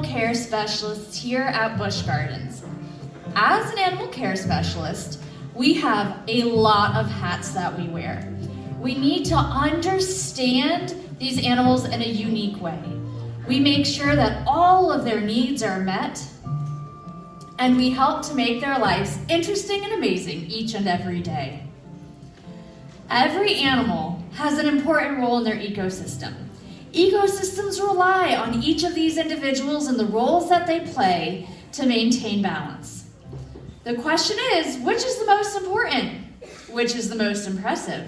care specialist here at Busch Gardens. As an animal care specialist, we have a lot of hats that we wear. We need to understand these animals in a unique way. We make sure that all of their needs are met, and we help to make their lives interesting and amazing each and every day. Every animal has an important role in their ecosystem. Ecosystems rely on each of these individuals and the roles that they play to maintain balance. The question is, which is the most important? Which is the most impressive?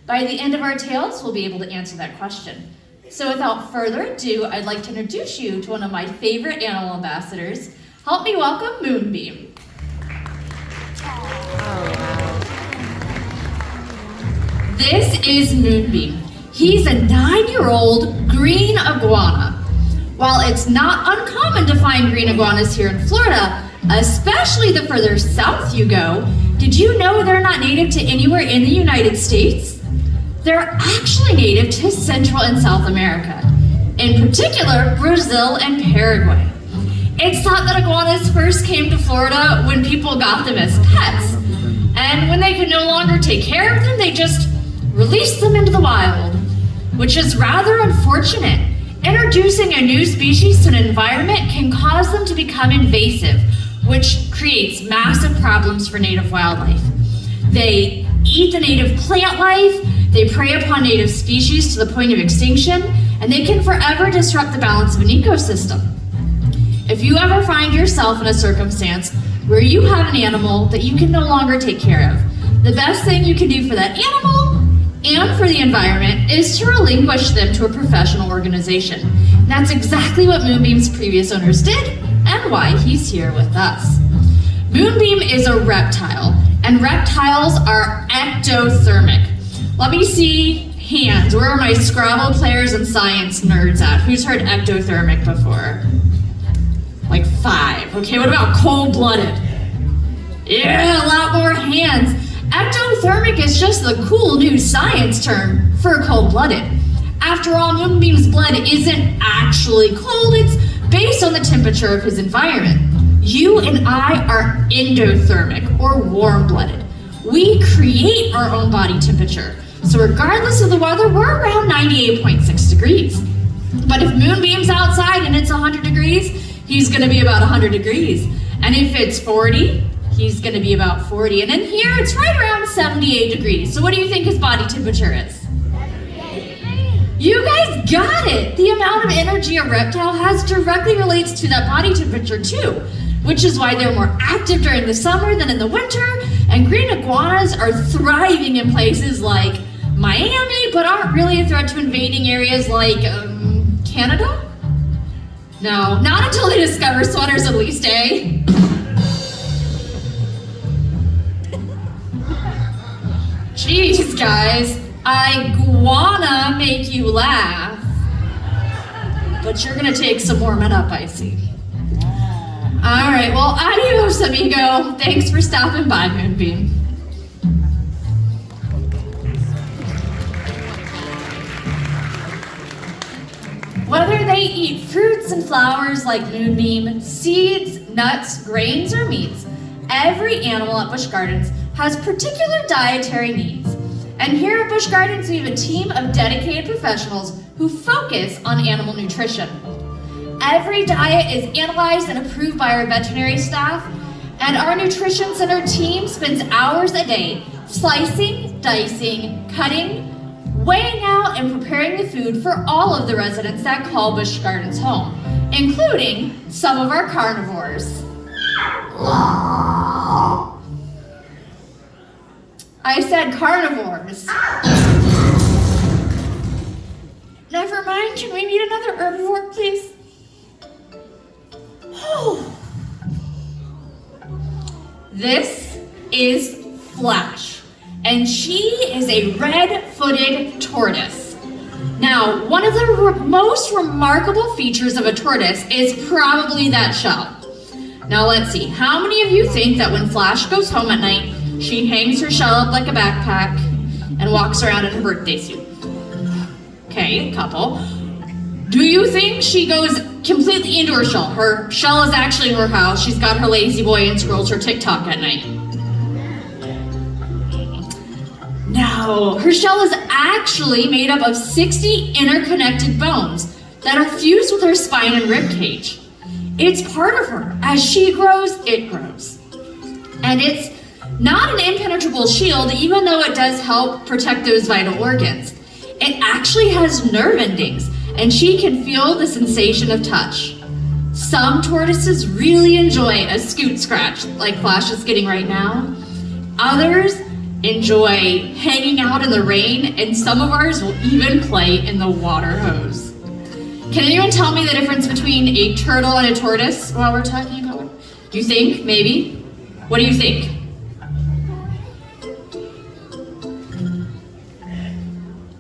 By the end of our tales, we'll be able to answer that question. So without further ado, I'd like to introduce you to one of my favorite animal ambassadors. Help me welcome Moonbeam. This is Moonbeam. He's a 9-year-old green iguana. While it's not uncommon to find green iguanas here in Florida, especially the further south you go, did you know they're not native to anywhere in the United States? They're actually native to Central and South America, in particular Brazil and Paraguay. It's thought that iguanas first came to Florida when people got them as pets, and when they could no longer take care of them, they just released them into the wild, which is rather unfortunate. Introducing a new species to an environment can cause them to become invasive, which creates massive problems for native wildlife. They eat the native plant life, they prey upon native species to the point of extinction, and they can forever disrupt the balance of an ecosystem. If you ever find yourself in a circumstance where you have an animal that you can no longer take care of, the best thing you can do for that animal and for the environment is to relinquish them to a professional organization. And that's exactly what Moonbeam's previous owners did and why he's here with us. Moonbeam is a reptile, and reptiles are ectothermic. Let me see hands. Where are my Scrabble players and science nerds at? Who's heard ectothermic before? Like 5. Okay, what about cold-blooded? Yeah, a lot more hands. Ectothermic is just the cool new science term for cold-blooded. After all, Moonbeam's blood isn't actually cold, it's based on the temperature of his environment. You and I are endothermic, or warm-blooded. We create our own body temperature. So regardless of the weather, we're around 98.6 degrees. But if Moonbeam's outside and it's 100 degrees, he's gonna be about 100 degrees. And if it's 40, he's gonna be about 40. And in here, it's right around 78 degrees. So what do you think his body temperature is? You guys got it! The amount of energy a reptile has directly relates to that body temperature too, which is why they're more active during the summer than in the winter, and green iguanas are thriving in places like Miami, but aren't really a threat to invading areas like Canada? No, not until they discover sweaters at least, eh? Jeez, guys, I wanna make you laugh, but you're gonna take some warming up, I see. All right, well, adios, amigo. Thanks for stopping by, Moonbeam. Whether they eat fruits and flowers like Moonbeam, seeds, nuts, grains, or meats, every animal at Busch Gardens has particular dietary needs. And here at Busch Gardens, we have a team of dedicated professionals who focus on animal nutrition. Every diet is analyzed and approved by our veterinary staff, and our nutrition center team spends hours a day slicing, dicing, cutting, weighing out, and preparing the food for all of the residents that call Busch Gardens home, including some of our carnivores. I said carnivores. Never mind, can we meet another herbivore, please? This is Flash, and she is a red-footed tortoise. Now, one of the most remarkable features of a tortoise is probably that shell. Now let's see, how many of you think that when Flash goes home at night, she hangs her shell up like a backpack and walks around in her birthday suit? Okay, a couple. Do you think she goes completely into her shell? Her shell is actually her house. She's got her lazy boy and scrolls her TikTok at night. No, her shell is actually made up of 60 interconnected bones that are fused with her spine and rib cage. It's part of her. As she grows, it grows. And it's not an impenetrable shield, even though it does help protect those vital organs. It actually has nerve endings, and she can feel the sensation of touch. Some tortoises really enjoy a scoot scratch, like Flash is getting right now. Others enjoy hanging out in the rain, and some of ours will even play in the water hose. Can anyone tell me the difference between a turtle and a tortoise while we're talking about it? Do you think, maybe? What do you think?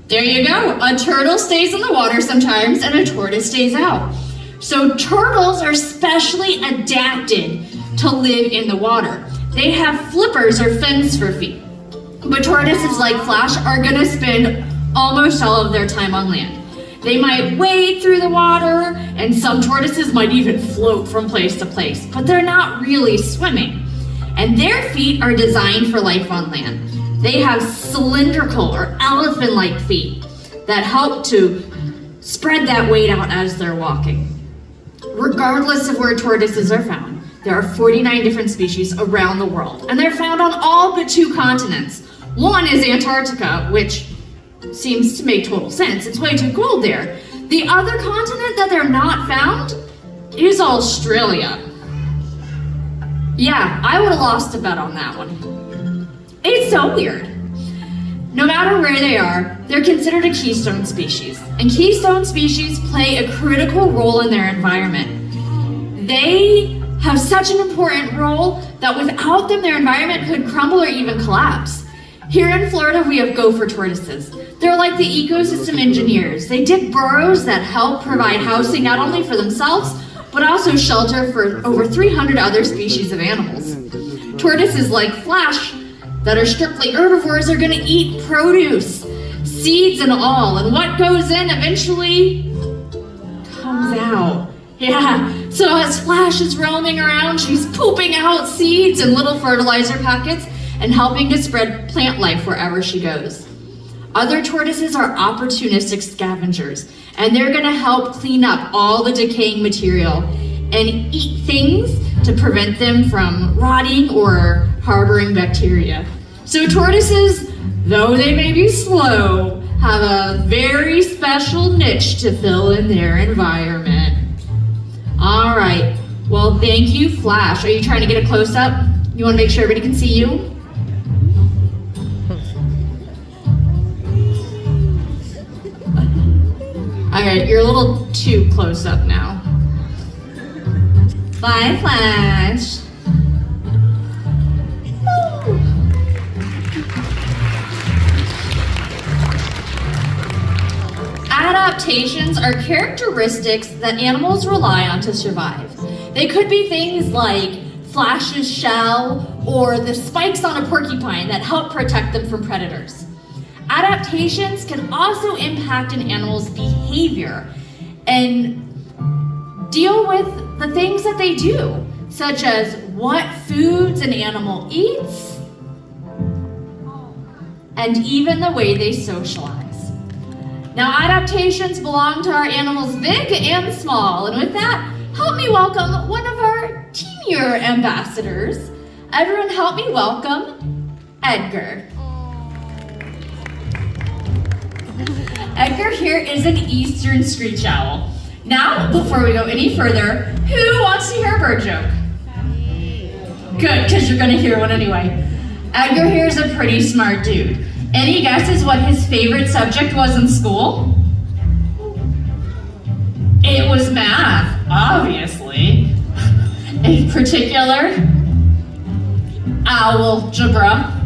There you go. A turtle stays in the water sometimes and a tortoise stays out. So turtles are specially adapted to live in the water. They have flippers or fins for feet. But tortoises like Flash are gonna spend almost all of their time on land. They might wade through the water, and some tortoises might even float from place to place, but they're not really swimming. And their feet are designed for life on land. They have cylindrical or elephant-like feet that help to spread that weight out as they're walking. Regardless of where tortoises are found, there are 49 different species around the world, and they're found on all but 2 continents. One is Antarctica, which seems to make total sense. It's way too cold there. The other continent that they're not found is Australia. Yeah, I would have lost a bet on that one. It's so weird. No matter where they are, they're considered a keystone species. And keystone species play a critical role in their environment. They have such an important role that without them, their environment could crumble or even collapse. Here in Florida, we have gopher tortoises. They're like the ecosystem engineers. They dig burrows that help provide housing not only for themselves, but also shelter for over 300 other species of animals. Tortoises like Flash, that are strictly herbivores, are gonna eat produce, seeds and all, and what goes in eventually comes out. Yeah, so as Flash is roaming around, she's pooping out seeds and little fertilizer packets and helping to spread plant life wherever she goes. Other tortoises are opportunistic scavengers, and they're gonna help clean up all the decaying material and eat things to prevent them from rotting or harboring bacteria. So tortoises, though they may be slow, have a very special niche to fill in their environment. All right, well, thank you, Flash. Are you trying to get a close-up? You wanna make sure everybody can see you? All right, you're a little too close up now. Bye, Flash. Adaptations are characteristics that animals rely on to survive. They could be things like Flash's shell or the spikes on a porcupine that help protect them from predators. Adaptations can also impact an animal's behavior and deal with the things that they do, such as what foods an animal eats, and even the way they socialize. Now, adaptations belong to our animals big and small, and with that, help me welcome one of our teamier ambassadors. Everyone help me welcome Edgar. Edgar here is an eastern screech owl. Now, before we go any further, who wants to hear a bird joke? Good, because you're gonna hear one anyway. Edgar here is a pretty smart dude. Any guesses what his favorite subject was in school? It was math, obviously. In particular, algebra.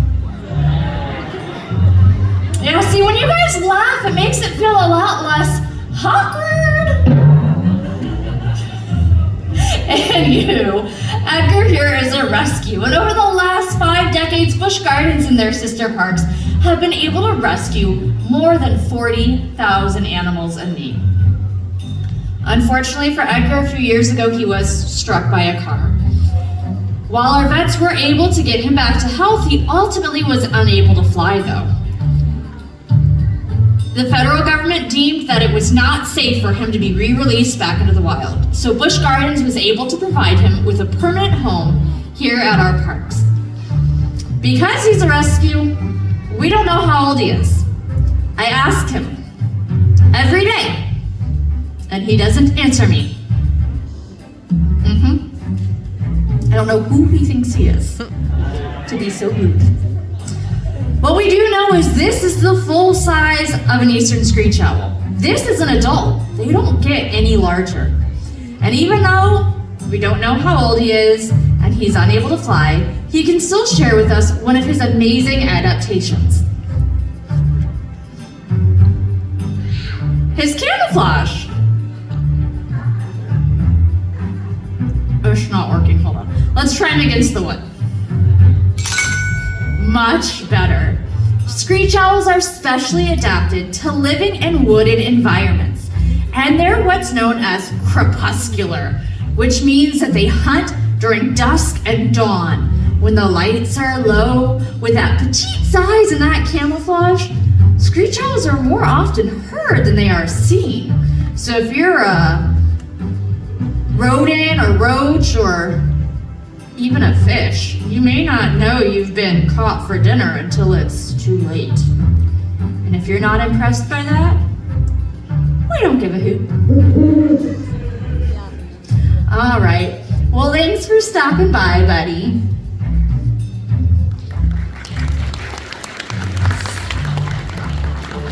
Yeah, see, when you guys laugh, it makes it feel a lot less awkward. Anywho, Edgar here is a rescue, and over the last 5 decades, Busch Gardens and their sister parks have been able to rescue more than 40,000 animals a Unfortunately for Edgar, a few years ago, he was struck by a car. While our vets were able to get him back to health, he ultimately was unable to fly, though. The federal government deemed that it was not safe for him to be re-released back into the wild, so Busch Gardens was able to provide him with a permanent home here at our parks. Because he's a rescue, we don't know how old he is. I ask him every day, and he doesn't answer me. I don't know who he thinks he is, to be so rude. What we do know is this is the full size of an eastern screech owl. This is an adult. They don't get any larger. And even though we don't know how old he is and he's unable to fly, he can still share with us one of his amazing adaptations. His camouflage. Oh, it's not working, hold on. Let's try him against the wood. Much better. Screech owls are specially adapted to living in wooded environments, and they're what's known as crepuscular, which means that they hunt during dusk and dawn. When the lights are low, with that petite size and that camouflage, screech owls are more often heard than they are seen. So if you're a rodent or roach or even a fish, you may not know you've been caught for dinner until it's too late. And if you're not impressed by that, we don't give a hoot. All right, well, thanks for stopping by, buddy.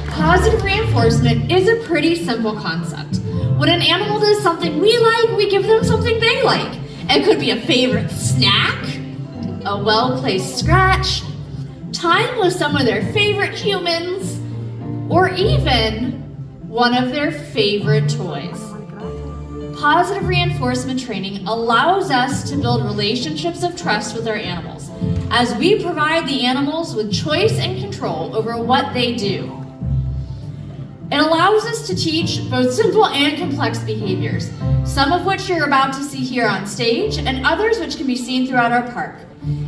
Positive reinforcement is a pretty simple concept. When an animal does something we like, we give them something they like. It could be a favorite snack, a well-placed scratch, time with some of their favorite humans, or even one of their favorite toys. Positive reinforcement training allows us to build relationships of trust with our animals, as we provide the animals with choice and control over what they do. It allows us to teach both simple and complex behaviors, some of which you're about to see here on stage, and others which can be seen throughout our park.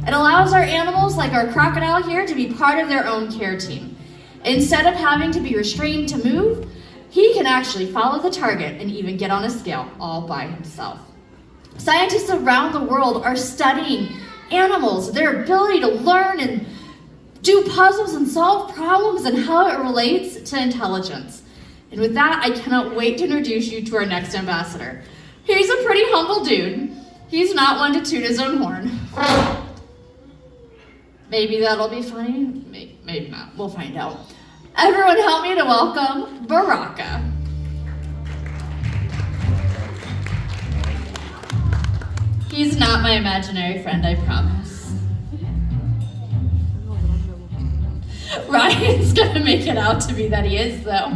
It allows our animals, like our crocodile here, to be part of their own care team. Instead of having to be restrained to move, he can actually follow the target and even get on a scale all by himself. Scientists around the world are studying animals, their ability to learn and do puzzles and solve problems and how it relates to intelligence. And with that, I cannot wait to introduce you to our next ambassador. He's a pretty humble dude. He's not one to toot his own horn. Maybe that'll be funny, maybe not, we'll find out. Everyone help me to welcome Baraka. He's not my imaginary friend, I promise. Ryan's gonna make it out to be that he is, though.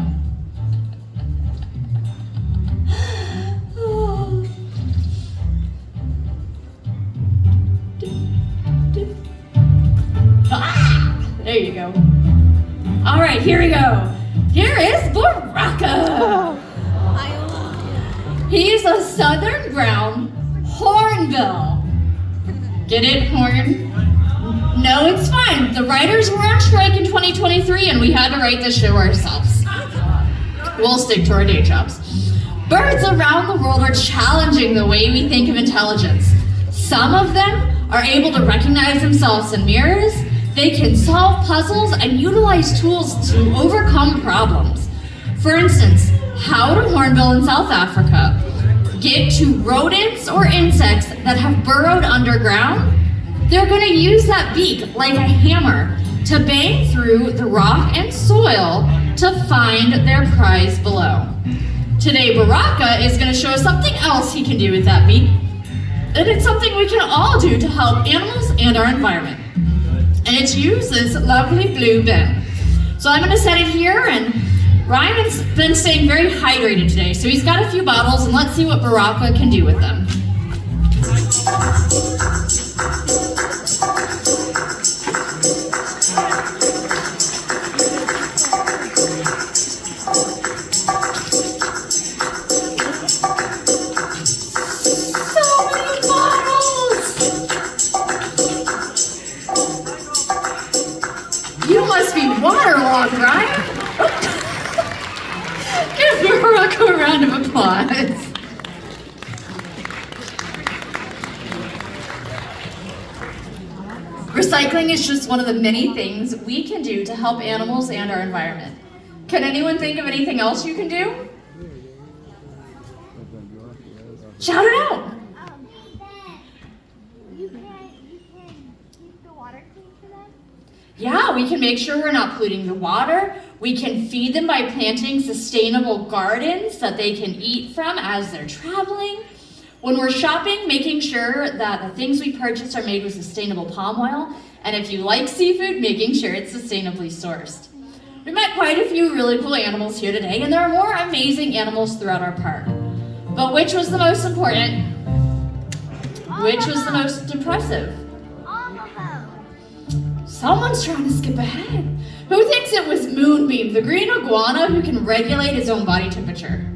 There you go. All right, here we go. Here is Baraka. He's a southern brown hornbill. Get it, horn? No, it's fine. The writers were on strike in 2023 and we had to write the show ourselves. We'll stick to our day jobs. Birds around the world are challenging the way we think of intelligence. Some of them are able to recognize themselves in mirrors. They can solve puzzles and utilize tools to overcome problems. For instance, how do hornbill in South Africa get to rodents or insects that have burrowed underground? They're going to use that beak like a hammer to bang through the rock and soil to find their prize below. Today, Baraka is going to show us something else he can do with that beak. And it's something we can all do to help animals and our environment. And it's use this lovely blue bin. So I'm going to set it here, and Ryan's been staying very hydrated today, so he's got a few bottles, and let's see what Baraka can do with them. Recycling is just one of the many things we can do to help animals and our environment. Can anyone think of anything else you can do? Shout it out. You can keep the water clean for them? Yeah, we can make sure we're not polluting the water. We can feed them by planting sustainable gardens that they can eat from as they're traveling. When we're shopping, making sure that the things we purchase are made with sustainable palm oil. And if you like seafood, making sure it's sustainably sourced. We met quite a few really cool animals here today, and there are more amazing animals throughout our park. But which was the most important? Which was the most impressive? All of them. Someone's trying to skip ahead. Who thinks it was Moonbeam, the green iguana who can regulate his own body temperature?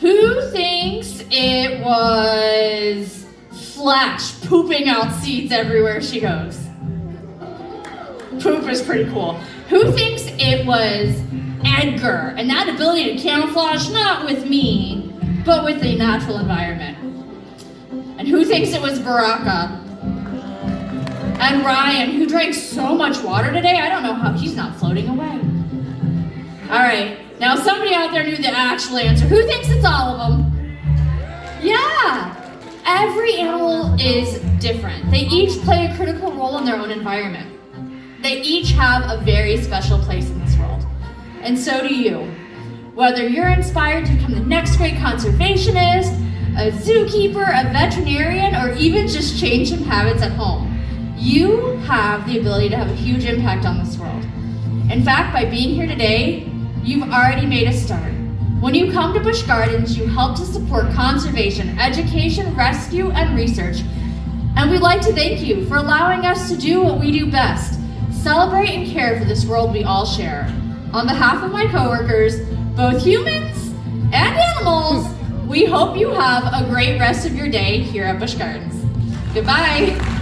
Who thinks it was Flash pooping out seeds everywhere she goes? Poop is pretty cool. Who thinks it was Edgar and that ability to camouflage not with me, but with the natural environment? And who thinks it was Baraka? And Ryan, who drank so much water today, I don't know how he's not floating away. All right, now somebody out there knew the actual answer. Who thinks it's all of them? Yeah, every animal is different. They each play a critical role in their own environment. They each have a very special place in this world. And so do you. Whether you're inspired to become the next great conservationist, a zookeeper, a veterinarian, or even just change some habits at home, you have the ability to have a huge impact on this world. In fact, by being here today, you've already made a start. When you come to Busch Gardens, you help to support conservation, education, rescue, and research. And we'd like to thank you for allowing us to do what we do best, celebrate and care for this world we all share. On behalf of my coworkers, both humans and animals, we hope you have a great rest of your day here at Busch Gardens. Goodbye.